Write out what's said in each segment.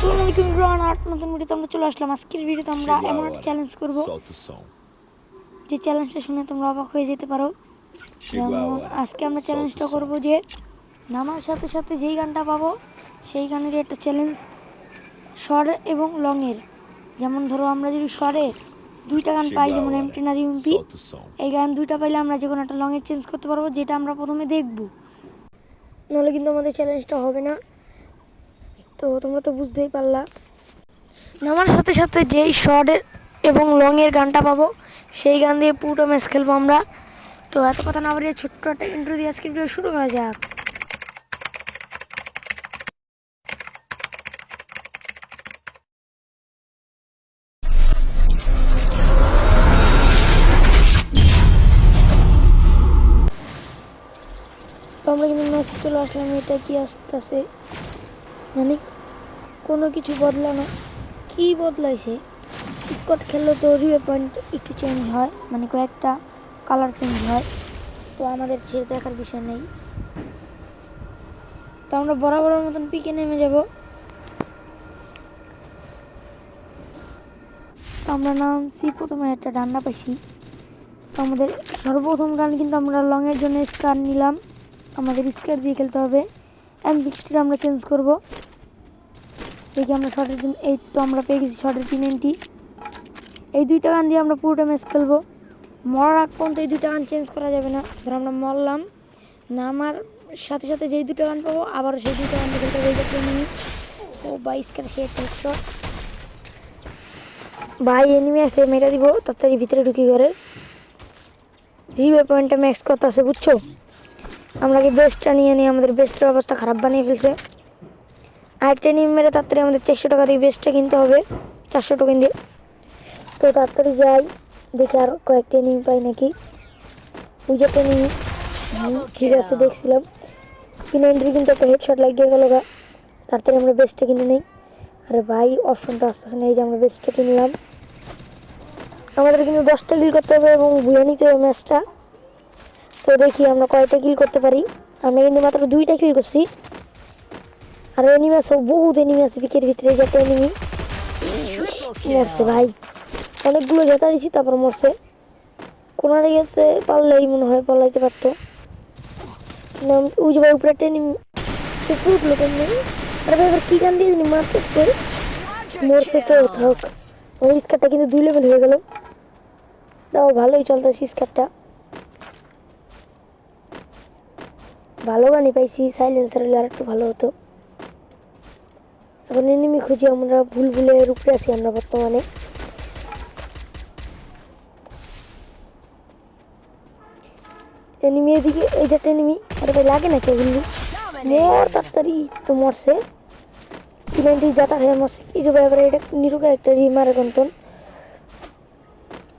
আসসালামু আলাইকুম এভরিওয়ান, আর নতুন ভিডিওতে আমরা চলে আসলাম। আজকের ভিডিওতে আমরা এমন একটা চ্যালেঞ্জ করব যে চ্যালেঞ্জটা শুনে তোমরা অবাক হয়ে যেতে পারো। যেমন আজকে আমরা চ্যালেঞ্জটা করব যে নামার সাথে সাথে যেই গানটা পাবো সেই গানের একটা চ্যালেঞ্জ, শর্ট এবং লংয়ের। যেমন ধরো আমরা যদি শর্টে দুইটা গান পাই, যেমন এমটি না রিম্পি, এই গান দুইটা পাইলে আমরা যে কোনো একটা লংয়ের চেঞ্জ করতে পারবো, যেটা আমরা প্রথমে দেখব, নাহলে কিন্তু আমাদের চ্যালেঞ্জটা হবে না। তো তোমরা তো বুঝতেই পারলা, নামার সাথে সাথে যেই শর্টের এবং লংয়ের গানটা পাবো সেই গান দিয়ে পুরো ম্যাচ খেলবো আমরা। তো এত কথা না বাড়িয়ে ছোট্ট একটা ইন্ট্রো দিয়ে আজকের ভিডিও শুরু করা যাক। তো আমরা কিন্তু ম্যাচে চলে আসলাম। এটা কি আসতেছে, মানে কোনো কিছু বদলানো, কি বদলাইছে? স্কোয়াড খেললে তো রিভে পয়েন্ট একটু চেঞ্জ হয়, মানে কয়েকটা কালার চেঞ্জ হয়। তো আমাদের ছেড়ে দেখার বিষয় নেই। তো আমরা বরাবরের মতন পিকে নেমে যাব। তো আমরা নামছি, প্রথমে একটা ডান্ডা পাইছি। তো আমাদের সর্বপ্রথম গান কিন্তু আমরা লংয়ের জন্য স্কার নিলাম। আমাদের স্কার দিয়ে খেলতে হবে। M60 আমরা চেঞ্জ করব। দেখি আমরা শর্টের জন্য, এই তো আমরা পেয়ে গেছি শর্টের P90। এই দুইটা গান দিয়ে আমরা পুরোটা ম্যাচ খেলবো। মরার আগ পর্যন্ত এই দুইটা গান চেঞ্জ করা যাবে না। ধর আমরা মরলাম, নামার সাথে সাথে যেই দুটো গান পাবো আবারও সেই দুটো গান খেলতে হবে। ও ভাই স্কার সে হেডশট, ভাই এনিমি আছে, মেরে দিব। তাড়াতাড়ি ভিতরে ঢুকি করে রিভে পয়েন্টটা ম্যাক্স করতে আছে, বুঝছো? আমরা কি বেস্টটা নিয়ে নিই, আমাদের বেস্টের অবস্থা খারাপ বানিয়ে ফেলছে। আরেকটা এনিমি মেরে তাড়াতাড়ি আমাদের 400 টাকা দিয়ে বেস্টটা কিনতে হবে, 400 টোকেন দিয়ে। তো তাড়াতাড়ি যাই, দেখি আর কয়েকটা এনিমি পাই নাকি। ওই যে এনিমি, ঠিক আছে দেখছিলাম। P90 কিন্তু একটা হেডশট লাগিয়ে গেল গা। তাড়াতাড়ি আমরা বেস্টটা কিনে নিই। আরে ভাই অপশনটা আসতেছে না, এই যে আমরা বেস্টটা কিনলাম। আমাদের কিন্তু 10টা কিল করতে হবে এবং বুঝে নিতে হবে ম্যাচটা। তো দেখি আমরা কয়টা কিল করতে পারি। আমরা কিন্তু মাত্র 2টা কিল করছি। আর এনিমি আছে, বহুত এনিমি আছে পিকের ভিতরে। এই যে একটা এনিমি মরছে ভাই, অনেকগুলো জেতা দিয়েছি তারপর মরছে। কোনারে যেতে পারলেই মনে হয় পালাইতে পারতো। ওই যে ভাই উপরে একটা এনিমি, উপরে উঠলো কেমনি? আরে ভাই এবার কি গান দিয়ে জানি মারতেছে, মরছে তো থাক। আমার স্কারটা কিন্তু 2 লেভেল হয়ে গেল। তাও ভালোই চলতেছে স্কারটা, ভালো গানই পাইছি। সাইলেন্সার হলে আর একটু ভালো হতো। এখন এনিমি খুঁজি, আমরা ভুলের উপরে আছি আমরা বর্তমানে। এনিমি এদিকে, এই যে এনিমি। আরে ভাই লাগে না কেউ, কিন্তু মর তাড়াতাড়ি। তো মরছে, P90 যাতা খেয়ে মরছে। কি রে ভাই, এবার এটা নিরুকা একটা রিমারে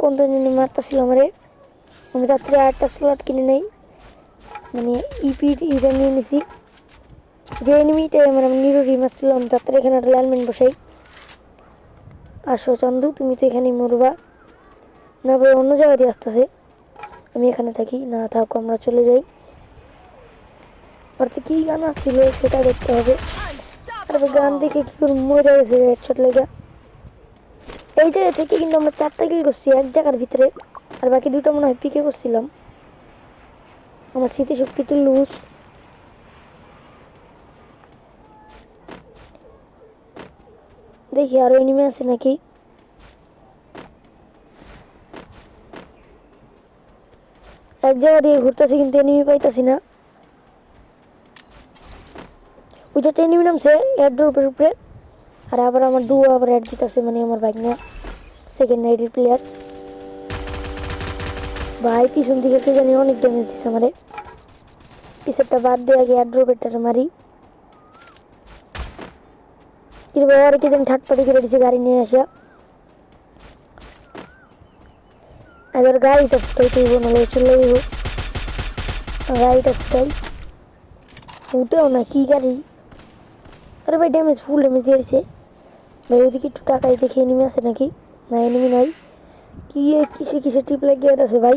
কোন এনিমি মারতেছিল আমারে। আমি তাড়াতাড়ি আরেকটা স্লট কিনে নেই, মানে ইপিটা নিয়ে নিছি। যে এনিমিটা আমার নিরু রিমার ছিল, আমি তাড়াতাড়ি এখানে একটা ল্যান্ডম্যান বসাই। আসো চান্দু, তুমি তো এখানেই মরবা না ভাই, অন্য জায়গা দিয়ে আসতেছে। আমি এখানে থাকি না, থাকো আমরা চলে যাই। অর্থে কি গান আসছিল সেটা দেখতে হবে। আর গান দেখে কি করে মরে গেছে হেডশট লেগে। এই জায়গা থেকে কিন্তু আমরা 4টা কিল করছি এক জায়গার ভিতরে, আর বাকি 2টা মনে হয় পিকে করছিলাম। আমার স্মৃতিশক্তি একটু লুজ। দেখি আরো এনিমি আছে নাকি। এক জায়গা দিয়ে ঘুরতেছি কিন্তু এনিমি পাইতাছি না। ওই যে এনিমি নামছে এয়ারড্রপের উপরে। আর আবার আমার আবার অ্যাড দিতেছে, মানে আমার বাইক না, সেকেন্ড রাইডের প্লেয়ার। ভাই পিছন দিকে কে জানি অনেক ড্যামেজ দিচ্ছে আমারে। পিছেরটা বাদ দিয়ে আগে এয়ারড্রপেরটা মারি। কিন্তু আর কে জানি ঠাটপাটি করে দিচ্ছে গাড়ি নিয়ে আসা। এবার গাড়িটা ফুটাই তুইব, নাহলে চলে যাবো। গাড়িটা ফুটাই, উঠেও না কি গাড়ি। আরে ভাই ড্যামেজ, ফুল ড্যামেজ দিয়েছে ভাই। ওইদিকে একটু টাকাই দেখে এনিমি আছে নাকি। না এনিমি নাই। কি কিসে ট্রিপ লাগিয়ে আছে ভাই।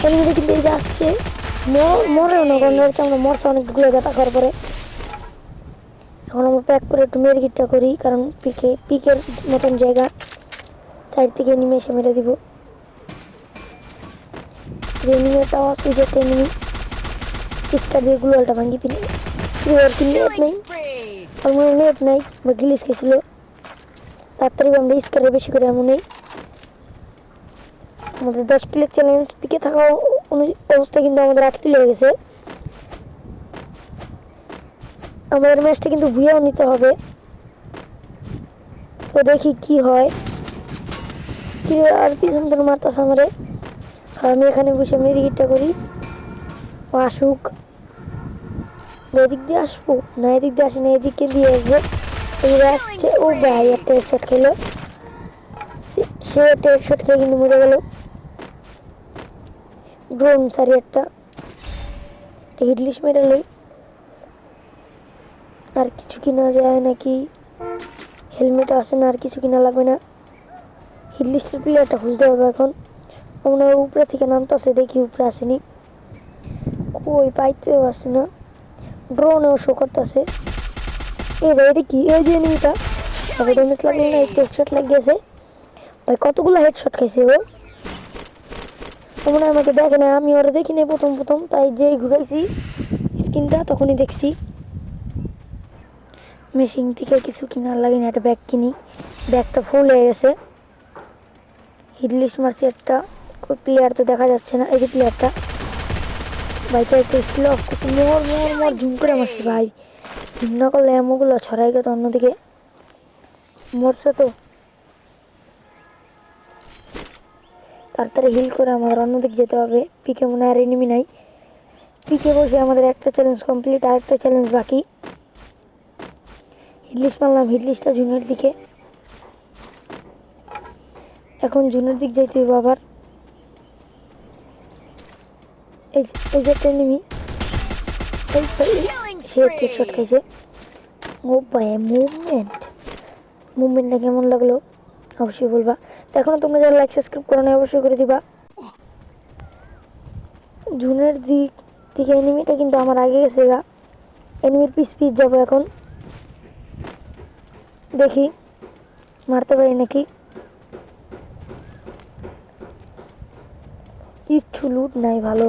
এনিমিটা কিন্তু এই যে আসছে, মরেও না, কারণ আমরা মরছে অনেকগুলো ব্যথা খাওয়ার পরে। এখন আমরা প্যাক করে একটু মেরগিটটা করি, কারণ পিকের মতন জায়গা সাইড থেকে এনিমি এসে মেরে দিব। এনিমিটাও আছে, যেতে এনিমি স্টার দিয়ে গ্লোয়ালটা ভাঙি ফেলে। নেট নেই, আমার নেট নাই বা গ্লিচ খেয়েছিল, তাড়াতাড়ি আমরা স্কারে বেশি করে এমন নেই। আমাদের 10 কিলের চ্যালেঞ্জ, পিকে থাকা অবস্থা কিন্তু আমাদের 8 কিলো হয়ে গেছে। আমাদের ম্যাচটা কিন্তু ভুয়েও নিতে হবে, তো দেখি কি হয়। কি আর পিছন থেকে মারতেছে আমারে, আমি এখানে বসে মেরিগিটটা করি। ও আসুক, এদিক দিয়ে আসবো না, এদিক দিয়ে আসে না, এদিকে দিয়ে আসবো। আসছে, ও ভাই একটা হেডশট খেলো, সে একটা হেডশট খেয়ে কিন্তু মরে গেল। ড্রোন সারি একটা হিটলিশ মেরে লই। আর কিছু কিনা যায় নাকি? হেলমেট আছে না, আর কিছু কিনা লাগবে না। হিটলিস্টের প্লেয়ারটা খুঁজতে হবে এখন। মনে হয় উপরে থেকে নামতেছে, দেখি উপরে আসেনি, কই পাইতেও আসে না। ড্রোনেও শো করতেছে। এবার এটা কি, এই যে এনিমিটা ড্যামেজ লাগলো না, একটু হেডশট লাগিয়েছে। ভাই কতগুলো হেডশট খাইছে ও, মনে হয় আমাকে দেখে না, আমি ওরা দেখি নাই প্রথম, তাই যে ঘুরাইছি স্ক্রিনটা তখনই দেখছি। মেশিন থেকে কিছু কিনার লাগে না, একটা ব্যাগ কিনি, ব্যাগটা ফুল হয়ে গেছে। হিটলিস্ট মারছি একটা, প্লেয়ার তো দেখা যাচ্ছে না, এই যে প্লেয়ারটা। ভাইটা একটা স্কিল অফ করছে, মোর ঝুম করে মারছি ভাই, ঝুম না করলে এমনগুলো ছড়াই গেছে অন্যদিকে, মরছে তো। তাড়াতাড়ি হিল করে আমাদের অন্যদিকে যেতে হবে। পিকে মনে আর এনিমি নাই, পিকে বসে আমাদের একটা চ্যালেঞ্জ কমপ্লিট, আর একটা চ্যালেঞ্জ বাকি। হিটলিস্ট মারলাম, হিটলিস্টটা জুনের দিকে, এখন জুনের দিক যাইতে হইব আবার। এই যে একটা এনিমি, সে হেডশট খাইছে। ও ভাই মুভমেন্টটা কেমন লাগলো অবশ্যই বলবা। তো এখনো তোমরা যারা লাইক সাবস্ক্রাইব করো না অবশ্যই করে দিবা। জুনের দিক থেকে এনিমিটা কিন্তু আমার আগে গেছে গা, এনিমির পিস যাবো এখন, দেখি মারতে পারি নাকি। কিচ্ছু লুট নাই, ভালো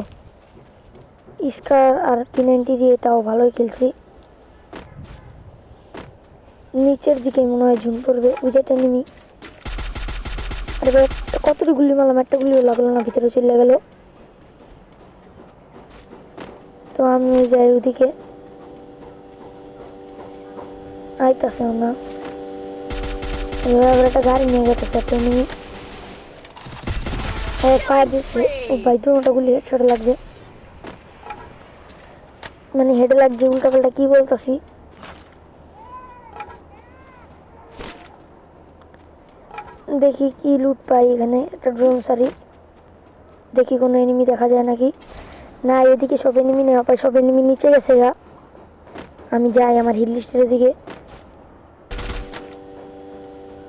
স্কার আর P90 দিয়ে তাও ভালোই খেলছি। নিচের দিকে মনে হয় ঝুম পড়বে, ওই যে একটা এনিমি। আরে ভাই কতটি গুলি মারলাম, একটা গুলিও লাগলো না, ভিতরে চলে গেল। তো আমি যাই ওদিকে, আইতাছে না, এবার একটা গাড়ি নিয়ে গেছে একটা এনিমি। ফায়ার দিচ্ছে, ও ভাই দুটা গুলি হেডশটে লাগছে, মানে হেডে লাগছে, উল্টা পাল্টা কি বলতেছি। দেখি কি লুট পাই এখানে, একটা ড্রোন সারি, দেখি কোনো এনিমি দেখা যায় নাকি। না এদিকে সব এনিমি নেওয়া পাই, সব এনিমি নিচে গেছে গা। আমি যাই আমার হিট লিস্টের দিকে।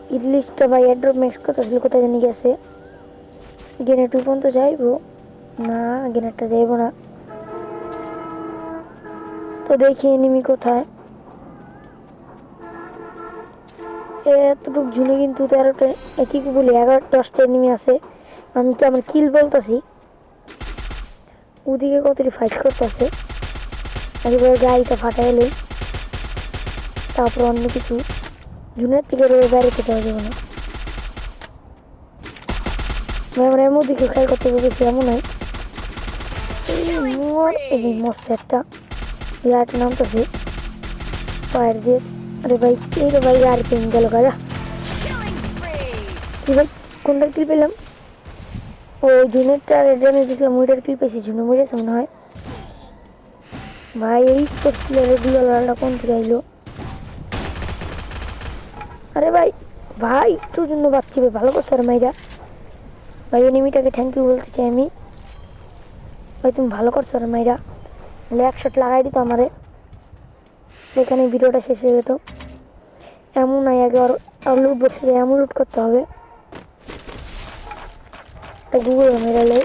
হিট লিস্টটা ভাই এয়ারড্রপ ম্যাক্স কত ছিল, কোথায় জানি গেছে। গেনেট পর্যন্ত যাইবো না, গেনেটটা যাইবো না, তো দেখি এনিমি কোথায়। এতটুকু ঝুলে কিন্তু 13টা, কি বলি 11-10টা এনিমি আছে। আমি তো আমার কিল বলতেছি, ওদিকে কতটি ফাইট করতেছে। একেবারে গাড়িটা ফাটাই এলো, তারপর অন্য কিছু ঝুনের থেকে বেড়াতে দেওয়া যাবে না। আমরা এমন দিকে খেয়াল করতে পেরেছি, এমন নয়। এই মস্ত একটা লাইট নামতেছে ফায়ার দিয়ে। আরে ভাই এই রে ভাই, আর পেন গেল গাড়া। কি ভাই কোনটার কিল পেলাম? ও জুনেরটা ড্যামেজ দিয়েছিলাম, ওইটার কিল পেয়েছি, জুনে মরেছে মনে হয়। ভাই এই স্পোর্টস প্লেয়ারের গুলালটা কোন থেকে আইলো? আরে ভাই ভাই একটুর জন্য বাচ্চি ভাই, ভালো করছে আর মাইরা। ভাই এনিমিটাকে থ্যাংক ইউ বলতে চাই আমি, ভাই তুমি ভালো করছো আর মাইরা, নাহলে 1 শট লাগাই দিত আমারে, এখানে ভিডিওটা শেষ হয়ে যেত। এমন নাই, আগে আর লুট বক্সে এমন লুট করতে হবে। গুগল মেরালে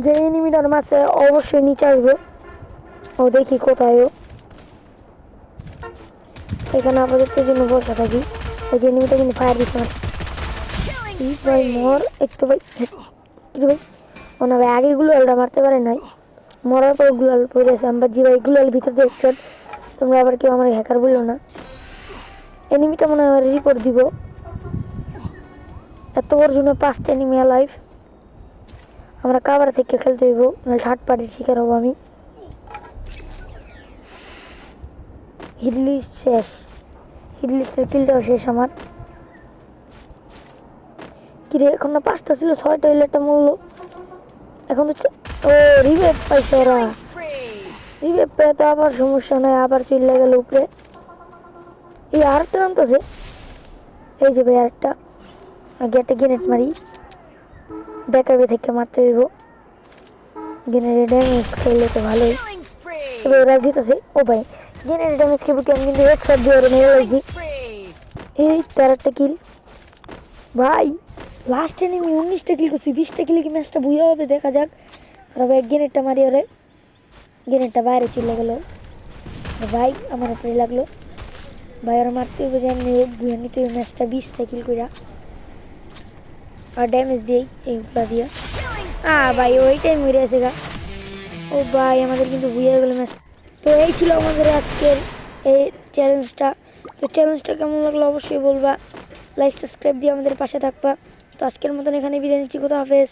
যে এনিমিটার মাঝে অবশ্যই নিচে আসবে, ও দেখি কোথায় ও। এখানে আপাতত জন্য বসা থাকি। এই যে এনিমিটা কিন্তু ফায়ার দিচ্ছে আমার। এই ভাই মর একটু ভাই কি ভাই ওনা ভাই আগে গুলালটা মারতে পারে নাই, মরার পর গুলাল পড়েছে। আমরা জি ভাই গুলাল ভিতর দেখছেন, তোমরা আবার কেউ আমার হ্যাকার বললো না। এনিমিটা মনে হয় রিপোর্ট দিব। এত বড় জন্য 5টা এনিমি লাইফ। আমরা কাভার থেকে খেলতে হইব, নাহলে থার্ড পার্টির শিকার হবো আমি। হিটলিস্ট শেষ, হিটলিস্টের কিলটাও শেষ আমার। কিরে এখন না 5টা ছিল, 6টা হইলে একটা মূল্য। এখন তো ও রিভেভ পাইছে ওরা। রিভেভ পেয়ে তো আবার সমস্যা নাই, আবার চলে গেল উপরে। এই আরেকটা নামতেছে, এই যে ভাই আরেকটা। আগে একটা গ্রেনেড মারি, দেখাবে থেকে মারতে হইব। গ্রেনেডে ড্যামেজ খেলে তো ভালোই। এবার ওরা জিতেছে। ও ভাই গ্রেনেডে ড্যামেজ খেয়ে আমি কিন্তু হেডশট দিয়ে ওরা মেরে লাগছি। এই তার একটা কিল ভাই। লাস্ট এনিমি 19টা কিল করছি, 20টা কিলে কি ম্যাচটা বুঝা হবে দেখা যাক। আর ভাই গ্রেনেডটা মারি ওরে, গ্রেনেডটা বাইরে চলে গেল ভাই, আমার উপরে লাগলো ভাই। ওরা মারতে হবে যে এমনি বুঝে নিতে হবে ম্যাচটা। 20টা কিল কইরা আর ড্যামেজ দিই এইগুলা দিয়া। ভাই ওইটাই মরে আছে গা। ও ভাই আমাদের কিন্তু বুঝে গেল ম্যাচ। তো এই ছিল আমাদের আজকের এই চ্যালেঞ্জটা। তো চ্যালেঞ্জটা কেমন লাগলো অবশ্যই বলবা, লাইক সাবস্ক্রাইব দিয়ে আমাদের পাশে থাকবা। তো আজকের মতন এখানে বিদায় নিচ্ছি, খোদা হাফেজ।